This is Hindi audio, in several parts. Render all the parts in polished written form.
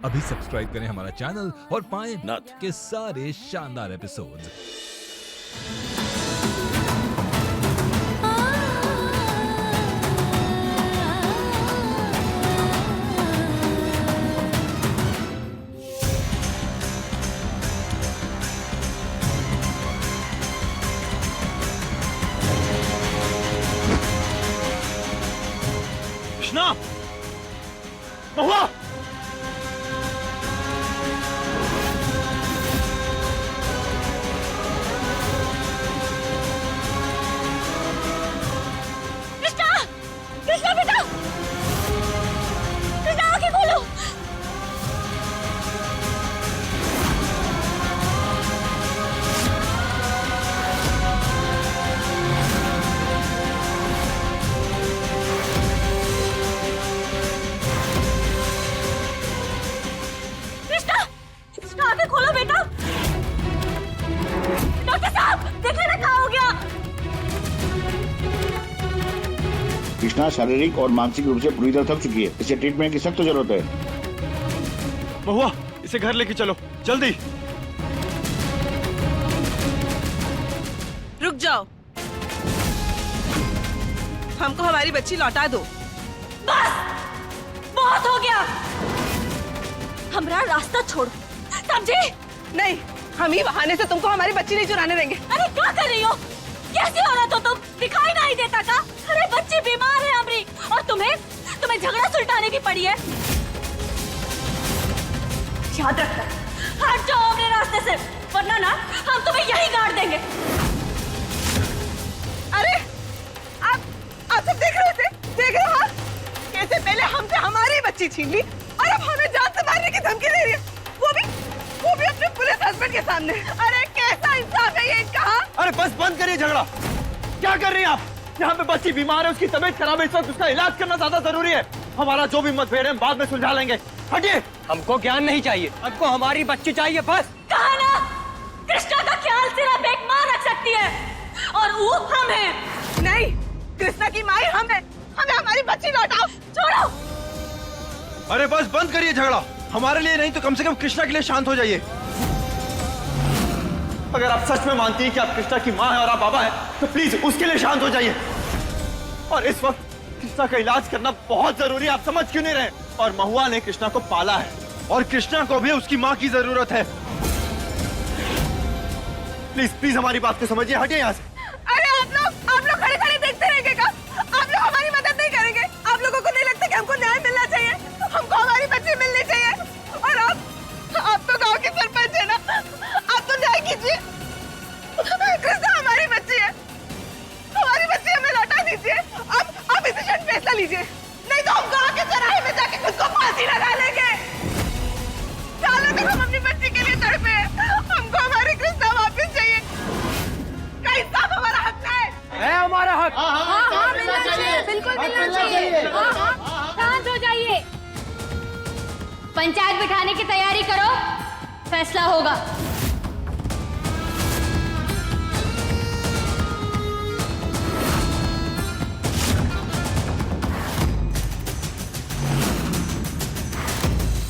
अभी सब्सक्राइब करें हमारा चैनल और पाएं नाथ। के सारे शानदार एपिसोड्स। कृष्णा, महुआ, कृष्णा, कृष्णा बेटा, कृष्णा आंखें खोलो। कृष्णा, कृष्णा आंखें खोलो बेटा। डॉक्टर साहब देखिए ना क्या हो गया। कृष्णा शारीरिक और मानसिक रूप से पूरी तरह थक चुकी है। इसे ट्रीटमेंट की सख्त जरूरत है। महुआ, इसे घर लेके चलो जल्दी। रुक जाओ, हमको हमारी बच्ची लौटा दो। बस बहुत हो गया। हमारा रास्ता छोड़ो, समझे? नहीं, हम ही बहाने से तुमको हमारी बच्ची नहीं चुराने देंगे। अरे क्या कर रही हो? कैसी औरत हो तुम? दिखाई नहीं देता का? अरे बच्ची बीमार है अमरी, और तुम्हें झगड़ा सुलटाने की पड़ी है। याद रखना, हट जाओ अपने रास्ते से, वरना ना हम तुम्हें यहीं गाड़ देंगे। अरे आप सब देख रहे हो? कैसे पहले हमसे हमारी बच्ची छीन ली और अब हमें जान से मारने की धमकी दे रही है, वो भी अपने पुलिस हस्बैंड के सामने। अरे कैसा इंसाफ है ये इनका? हाँ? अरे बस बंद करिए झगड़ा। क्या कर रही हैं आप? यहाँ पे बच्ची बीमार है, उसकी तबीयत खराब है, इस वक्त उसका इलाज करना ज्यादा जरूरी है। हमारा जो भी मतभेद है हम बाद में सुलझा लेंगे। हटिए। हमको ज्ञान नहीं चाहिए, हमको हमारी बच्ची चाहिए बस। कहा ना, कृष्णा का ख्याल सिर्फ एक माँ रख सकती है, और वो हम हैं। नहीं, कृष्णा की माँ ही हम है। हमें हमारी बच्ची लौटाओ। छोड़ो। अरे बस बंद करिए झगड़ा। हमारे लिए नहीं तो कम से कम कृष्णा के लिए शांत हो जाइए। अगर आप सच में मानती हैं कि आप कृष्णा की माँ है और आप बाबा है, तो प्लीज उसके लिए शांत हो जाइए। और इस वक्त कृष्णा का इलाज करना बहुत जरूरी है, आप समझ क्यों नहीं रहे? और महुआ ने कृष्णा को पाला है और कृष्णा को भी उसकी माँ की जरूरत है। प्लीज प्लीज हमारी बात को समझिए, हटिए यहाँ से। अरे आप लोग खड़े खड़े देखते रहेंगे क्या? आप लोग हमारी मदद नहीं करेंगे? आप लोगों को नहीं लगता कि हमको न्याय मिलना चाहिए? हमको हमारी बच्ची मिलनी चाहिए। और आप तो गांव के सरपंच है ना, आप तो न्याय कीजिए। कृष्णा हमारी बच्ची है, हमारी बच्ची हमें लौटा दीजिए। आप इसे क्षण फैसला लीजिए, नहीं तो हम गांव के चौराहे में जाके खुद को फांसी लगा लेंगे। सालों तक हम अपनी बच्ची के लिए तड़पे हैं, हमको हमारी कृष्णा वापस चाहिए। का इंसाफ हमारा हक है हमारा हक। हाँ मिलना चाहिए, बिल्कुल मिलना चाहिए। हाँ, शांत हो जाइए। पंचायत बिठाने की तैयारी करो, फैसला होगा।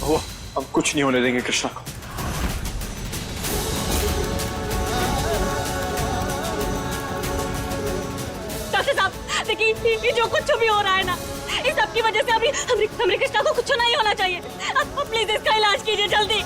महुआ, हम कुछ नहीं होने देंगे कृष्णा को। डॉक्टर साहब देखिए, ये जो कुछ भी हो रहा है ना, इस सब की वजह से अभी हमरे कृष्णा को कुछ नहीं होना चाहिए। अब प्लीज इसका इलाज कीजिए जल्दी।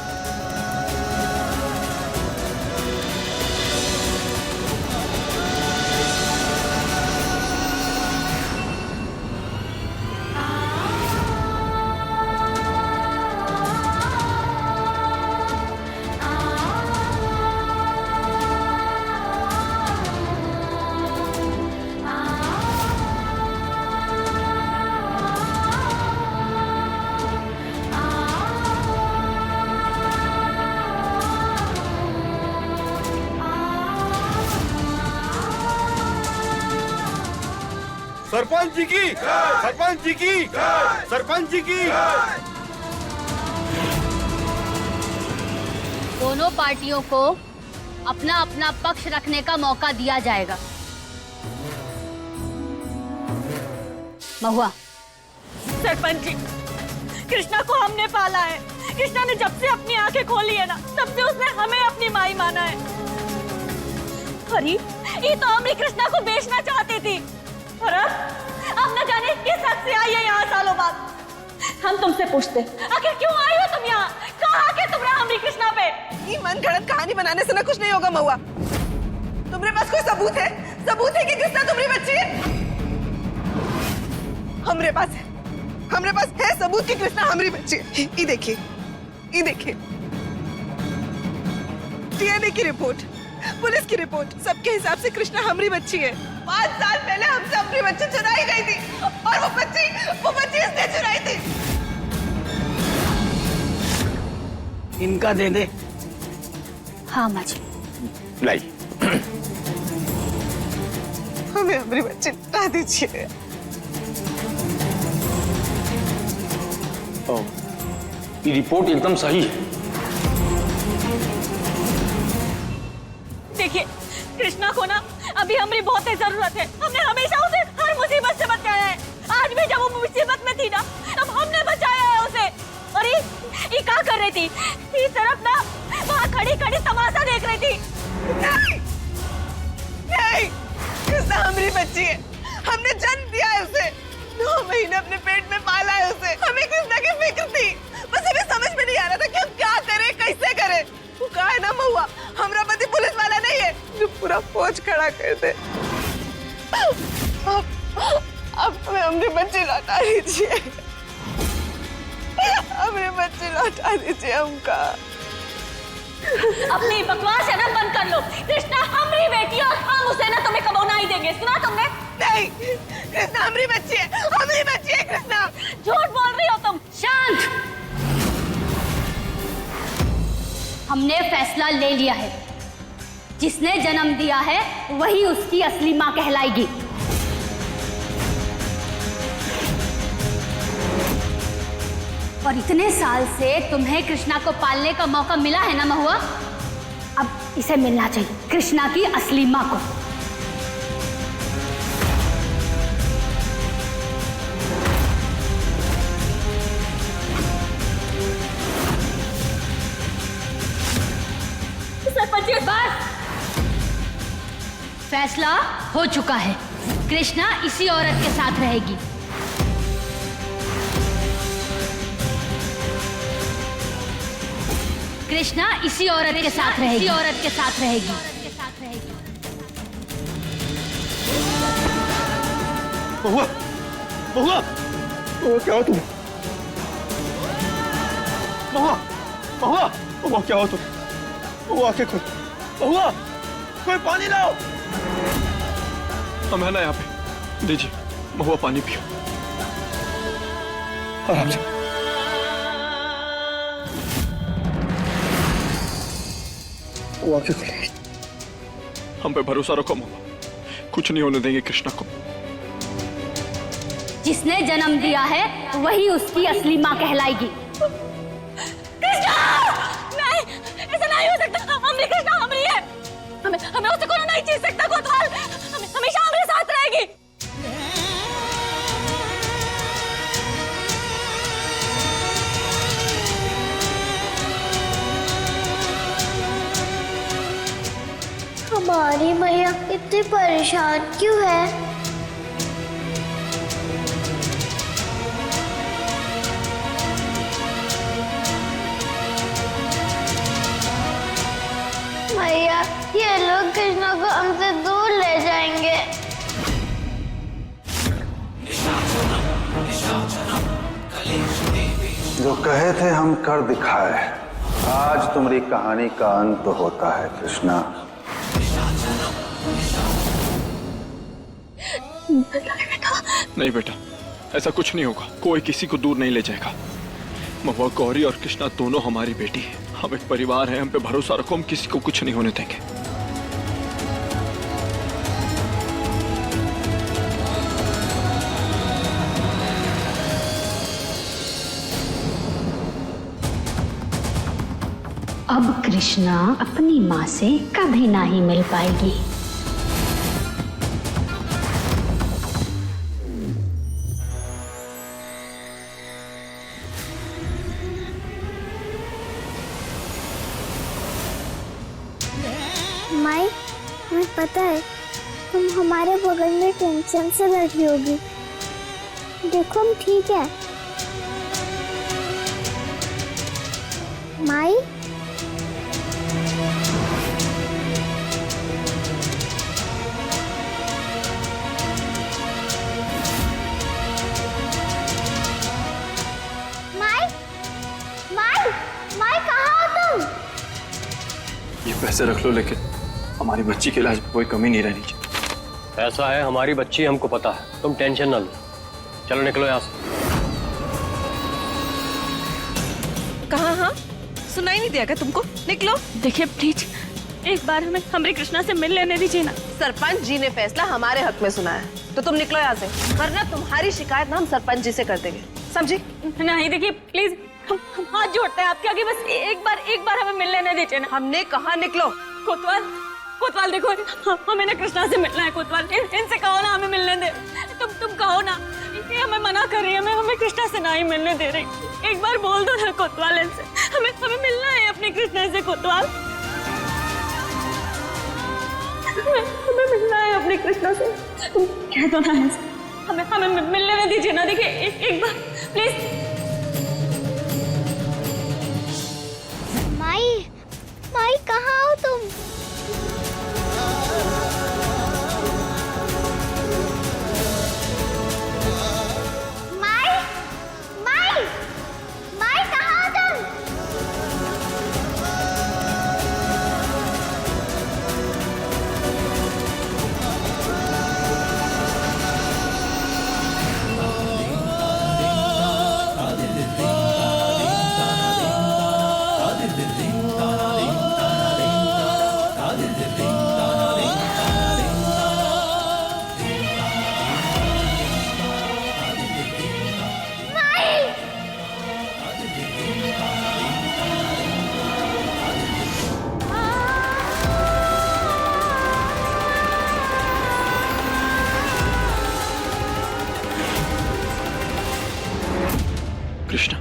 सरपंच जी की, सरपंच जी की, सरपंच जी की। दोनों पार्टियों को अपना अपना पक्ष रखने का मौका दिया जाएगा। महुआ, सरपंच जी, कृष्णा को हमने पाला है, कृष्णा ने जब से अपनी आंखें खोली है ना, तब से उसने हमें अपनी माई माना है। अरे ये तो अमरी कृष्णा को बेचना चाहती थी, और अब न जाने किस हक से आई है यहाँ सालों बाद। हम तुमसे पूछते, आखिर क्यों आई हो तुम यहाँ? कहाँ के तुमने अमरी कृष्णा पे? ये मन गढ़ंत कहानी बनाने से ना कुछ नहीं होगा महुआ। तुम्हारे पास कोई सबूत है? सबूत है कि कृष्णा तुम्हारी बच्ची है? हमरे पास है सबूत कि कृष्णा हमारी बच्ची है। ये देखिए, ये देखिए, डीएनए की रिपोर्ट, पुलिस की रिपोर्ट, सबके हिसाब से कृष्णा हमारी बच्ची है। 5 साल पहले हमसे अपनी बच्ची चुराई गई थी, और वो बच्ची इसने चुराई थी। इनका दे दे। हाँ माँ जी। लाई। हमें हमारी बच्ची लौटा दीजिए। ये रिपोर्ट एकदम सही है। देखिए, कृष्णा को ना अभी हमारी बहुत ही जरूरत है। हमने हमेशा उसे हर मुसीबत से बचाया है। आज भी जब वो मुसीबत में थी ना, तब हमने बचाया है उसे। और ये क्या कर रही थी? इस तरफ ना वहाँ खड़ी खड़ी तमाशा देख रही थी। नहीं, नहीं, कृष्णा हमारी बच्ची है। हमने जन्म दिया है उसे, 9 महीने अपने पेट में पाला है उसे। हमें कृष्णा की फिक्र थी, बस हमें समझ में नहीं आ रहा था कि हम क्या करें, कैसे करें। वो कहा है ना महुआ, हमारा पति पुलिस वाला नहीं है जो पूरा फौज खड़ा कर दे। अब हमें हमारी बच्ची लौटा दीजिए, हमें बच्ची लौटा दीजिए। हमका अपनी बकवास है ना बंद कर लो। कृष्णा हमारी बेटी और हम उसे ना तुम्हें कबो नहीं देंगे। सुना तुमने? नहीं, कृष्णा हमारी बच्ची है, हमारी बच्ची है कृष्णा। झूठ बोल रही हो तुम। शांत। हमने फैसला ले लिया है, जिसने जन्म दिया है वही उसकी असली मां कहलाएगी। और इतने साल से तुम्हें कृष्णा को पालने का मौका मिला है ना महुआ, अब इसे मिलना चाहिए कृष्णा की असली मां को। बस, फैसला हो चुका है। कृष्णा इसी औरत के साथ रहेगी। कृष्णा इसी औरत के साथ रहेगी। औरत के साथ रहेगी। महुआ, महुआ, महुआ क्या हो तुम? महुआ, महुआ, महुआ क्या हो तुम? महुआ आंखें खोल। महुआ, कोई पानी लाओ। हम है ना यहाँ पे, दीजिए महुआ पानी पियो। आराम से। वो आंखें खोल। हम पे भरोसा रखो महुआ, कुछ नहीं होने देंगे कृष्णा को। जिसने जन्म दिया है वही उसकी असली मां कहलाएगी। कृष्णा! नहीं, ऐसा नहीं हो सकता। हमारी कृष्णा हमारी है। हमें उसे कोई नहीं छीन सकता। कोतवाल हमेशा हमारे साथ रहेगी। हमारी मैया इतनी परेशान क्यों है? मैया, ये लोग कृष्णा को हमसे दूर ले जाएंगे। जो कहे थे हम कर दिखाए। आज तुम्हारी कहानी का अंत होता है कृष्णा। नहीं बेटा, ऐसा कुछ नहीं होगा। कोई किसी को दूर नहीं ले जाएगा। महुआ, गौरी और कृष्णा दोनों हमारी बेटी है। हम एक परिवार है, हम पे भरोसा रखो। हम किसी को कुछ नहीं होने देंगे। अब कृष्णा अपनी मां से कभी नहीं मिल पाएगी। माई, हमें पता है तुम हमारे बगल में टेंशन से बैठी होगी। देखो हम ठीक है। माई, माई, माई, माई कहाँ हो तुम? ये पैसे रख लो, लेकिन हमारी बच्ची के इलाज में कोई कमी नहीं रहनी चाहिए। ऐसा है, हमारी बच्ची हमको पता है, तुम टेंशन ना लो। चलो निकलो यहाँ से। कहाँ? हाँ, सुनाई नहीं दिया क्या तुमको? निकलो। देखिए प्लीज, एक बार हमें हमारी कृष्णा से मिल लेने दीजिए ना। सरपंच जी ने फैसला हमारे हक में सुना है, तो तुम निकलो यहाँ से, वरना तुम्हारी शिकायत ना हम सरपंच जी से कर देंगे, समझी? नहीं देखिए प्लीज, हम हाथ जोड़ते हैं आपके आगे, बस एक बार हमें मिल लेने दीजिए ना। हमने कहा निकलो। कोतवाल देखो, हमें ना कृष्णा से मिलना है। कोतवाल, इनसे कहो ना हमें मिलने दे। तुम कहो ना, ये हमें मना कर रही है, हमें कृष्णा से ना ही मिलने दे रही। एक बार बोल दो ना कोतवाल इनसे, हमें मिलना है अपनी कृष्णा से। कोतवाल, हमें मिलना है अपनी कृष्णा से, तुम कह दो ना ऐसे। हमें मिलने दीजिए ना। देखिए एक बार प्लीज। माई, माई कहाँ हो तुम? माई, माई, माई कहाँ हो तुम? कृष्णा,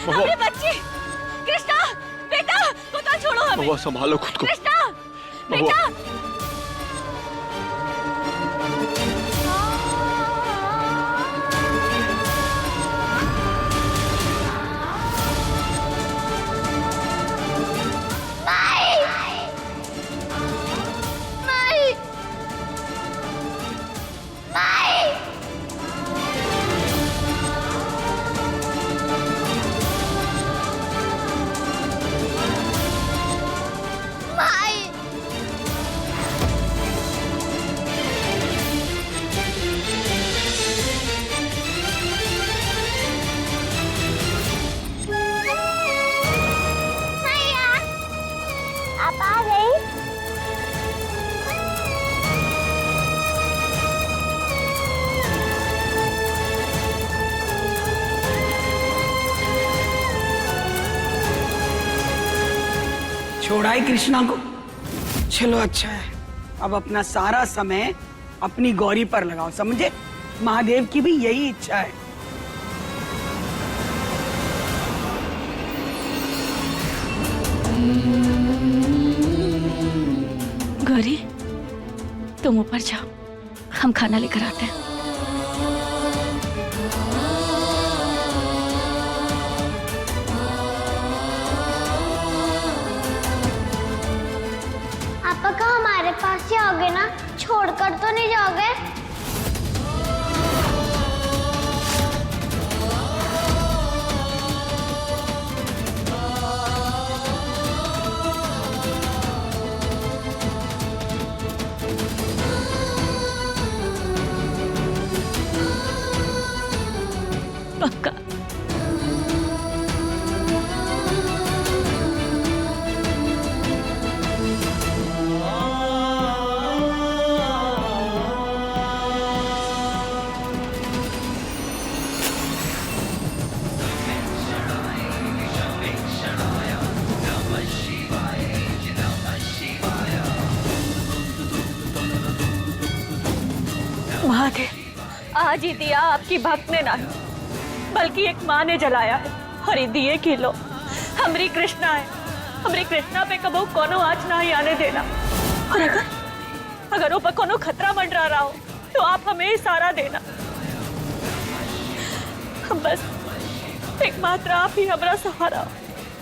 अपनी बच्ची कृष्णा, बेटा, कोतवाल छोड़ो हमें। महुआ संभालो खुद को। कृष्णा, महुआ, बेटा। आप आ गई? छोड़ा ही कृष्णा को। चलो अच्छा है, अब अपना सारा समय अपनी गौरी पर लगाओ, समझे? महादेव की भी यही इच्छा है। गौरी, तुम ऊपर जाओ, हम खाना लेकर आते हैं। आपा का हमारे पास ही आओगे ना? छोड़कर तो नहीं जाओगे? पक्का। आज ही दिया आपकी भक्त ने नहीं बल्कि एक माँ ने जलाया है। और ये दिए की लो हमारी कृष्णा है, हमारी कृष्णा पे कबो कोनो आँच नहीं आने देना। और अगर ऊपर कोनो खतरा मंडरा रहा हो तो आप हमें इशारा देना। हम बस एकमात्र आप ही हमारा सहारा हो,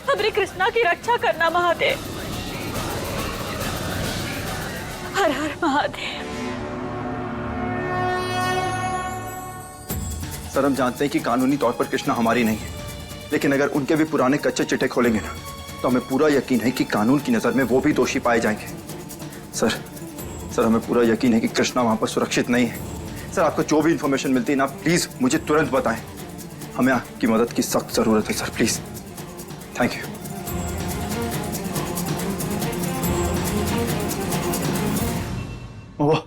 हमारी कृष्णा की रक्षा करना महादेव। हर हर महादेव। सर हम जानते हैं कि कानूनी तौर पर कृष्णा हमारी नहीं है, लेकिन अगर उनके भी पुराने कच्चे चिट्ठे खोलेंगे ना तो हमें पूरा यकीन है कि कानून की नजर में वो भी दोषी पाए जाएंगे। सर हमें पूरा यकीन है कि कृष्णा वहां पर सुरक्षित नहीं है। सर आपको जो भी इंफॉर्मेशन मिलती है ना प्लीज मुझे तुरंत बताएं, हमें आपकी मदद की सख्त जरूरत है sir, please. Thank you. Oh,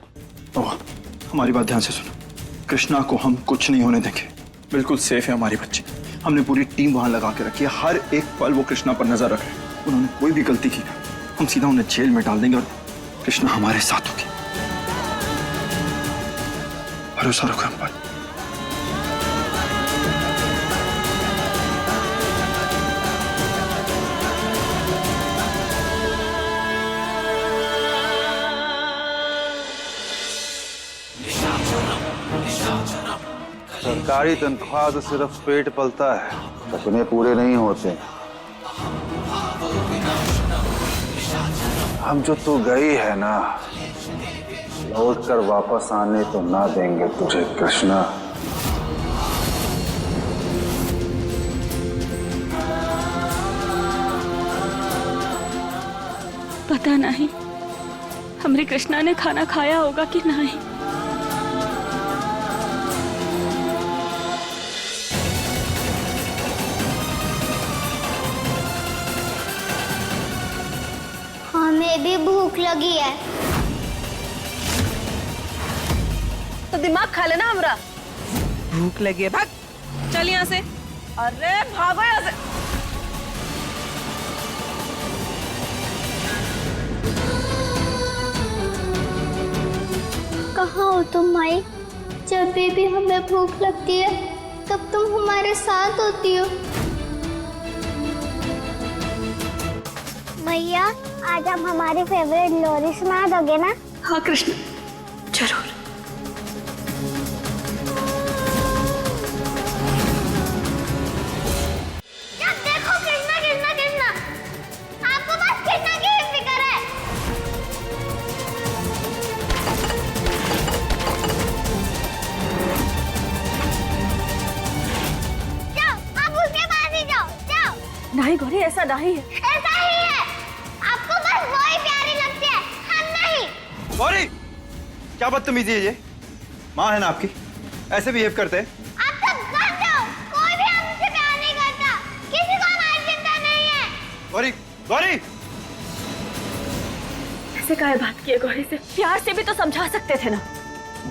हमारी बात ध्यान से सुनो। कृष्णा को हम कुछ नहीं होने देंगे, बिल्कुल सेफ है हमारी बच्ची। हमने पूरी टीम वहां लगा के रखी है, हर एक पल वो कृष्णा पर नजर रख रहे हैं। उन्होंने कोई भी गलती की ना हम सीधा उन्हें जेल में डाल देंगे और कृष्णा हमारे साथ होगी। भरोसा रखो हम पर। सरकारी तनख्वाह तो सिर्फ पेट पलता है, सपने पूरे नहीं होते। हम जो तू गई है ना, लौट कर वापस आने तो ना देंगे तुझे कृष्णा। पता नहीं हमारी कृष्णा ने खाना खाया होगा कि नहीं। हमें भी भूख लगी है। तो दिमाग खा लेना हमरा। भूख लगी है, भाग चल यहाँ से। अरे भागो यहाँ से। कहाँ हो तुम माई? जब भी हमें भूख लगती है तब तुम हमारे साथ होती हो। मैया आज आप हमारी फेवरेट लोरी सुना दोगे ना? हाँ कृष्ण, जरूर। देखो कृष्णा कृष्णा कृष्णा, आपको बस कृष्णा की ही फिक्र है। जाओ, आप उसके पास ही जाओ, जाओ। नहीं गौरी, ऐसा नहीं है। ऐसा ही है, आपको बस वही प्यारी लगती है, हम नहीं। गौरी, क्या बदतमीजी है ये? माँ है ना आपकी, ऐसे बिहेव करते हैं? आप सब बच जाओ, कोई भी हमसे प्यार नहीं करता, किसी को हमारी चिंता नहीं है। गौरी, गौरी! ऐसे काहे बात की है गौरी से? प्यार से भी तो समझा सकते थे ना।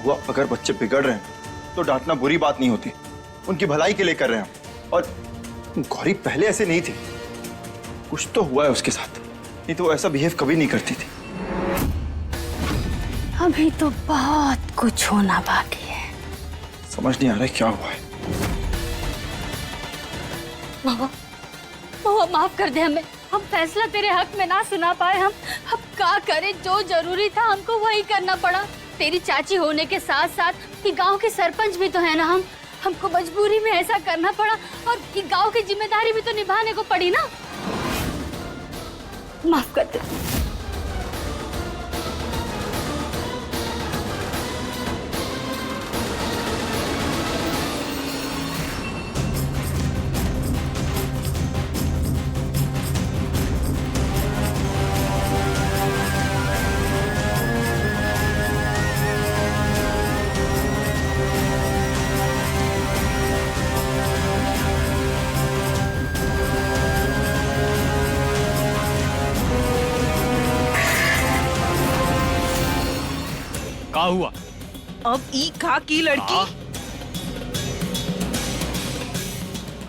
हुआ अगर बच्चे बिगड़ रहे हैं तो डांटना बुरी बात नहीं होती, उनकी भलाई के लिए कर रहे हैं। और गौरी पहले ऐसे नहीं थी, कुछ तो हुआ है उसके साथ, नहीं तो वो ऐसा बिहेव कभी नहीं करती थी। अभी तो बहुत कुछ होना बाकी है। समझ नहीं आ रहा है क्या हुआ है। महुआ माफ कर दे हमें, हम फैसला तेरे हक में ना सुना पाए। हम अब क्या करें, जो जरूरी था हमको वही करना पड़ा। तेरी चाची होने के साथ साथ ये गांव के सरपंच भी तो है ना, हमको मजबूरी में ऐसा करना पड़ा और ये गांव की जिम्मेदारी भी तो निभाने को पड़ी ना। माफ कर दे। क्या हुआ? अब ई का की लड़की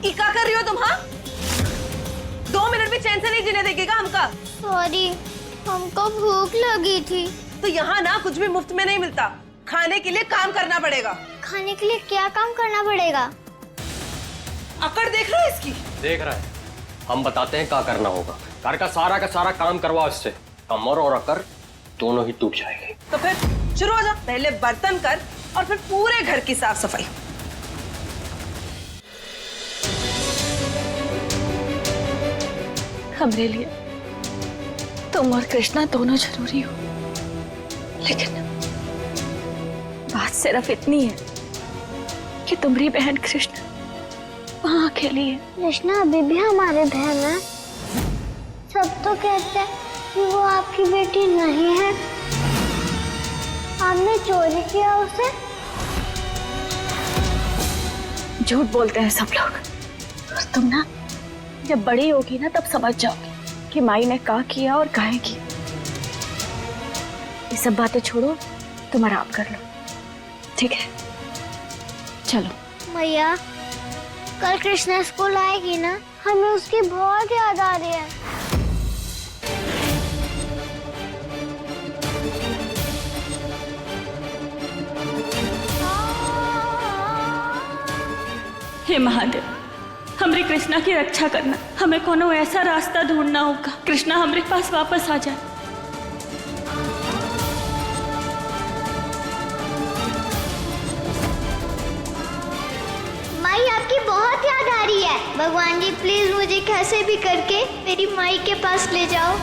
ई का कर रही हो तुम? हाँ, 2 मिनट भी चैन से नहीं जीने देगा हमका। सॉरी, हमको भूख लगी थी। तो यहाँ ना कुछ भी मुफ्त में नहीं मिलता, खाने के लिए काम करना पड़ेगा। खाने के लिए क्या काम करना पड़ेगा? अकड़ देख रहा है इसकी? देख रहा है, हम बताते हैं क्या करना होगा। घर का सारा काम करवाओ इससे, कमर और अकड़ दोनों ही टूट जाएंगे। तो फिर शुरू हो जा, पहले बर्तन कर और फिर पूरे घर की साफ सफाई। हमरे लिए तुम और कृष्णा दोनों जरूरी हो, लेकिन बात सिर्फ इतनी है कि तुम्हारी बहन कृष्णा वहां अकेली है। कृष्णा अभी भी हमारे बहन है। सब तो कहते हैं कि वो आपकी बेटी नहीं है। आपने चोरी किया उसे। झूठ बोलते हैं सब लोग। और तुम ना जब बड़ी होगी ना तब समझ जाओगी कि माई ने क्या किया और काहे किया। ये सब बातें छोड़ो, तुम आराम कर लो, ठीक है? चलो। मैया, कल कृष्णा स्कूल आएगी ना, हमें उसकी बहुत याद आ रही है। हे महादेव, हमरे कृष्णा की रक्षा करना। हमें कोनो ऐसा रास्ता ढूंढना होगा कृष्णा हमरे पास वापस आ जाए। माई आपकी बहुत याद आ रही है। भगवान जी प्लीज मुझे कैसे भी करके मेरी माई के पास ले जाओ।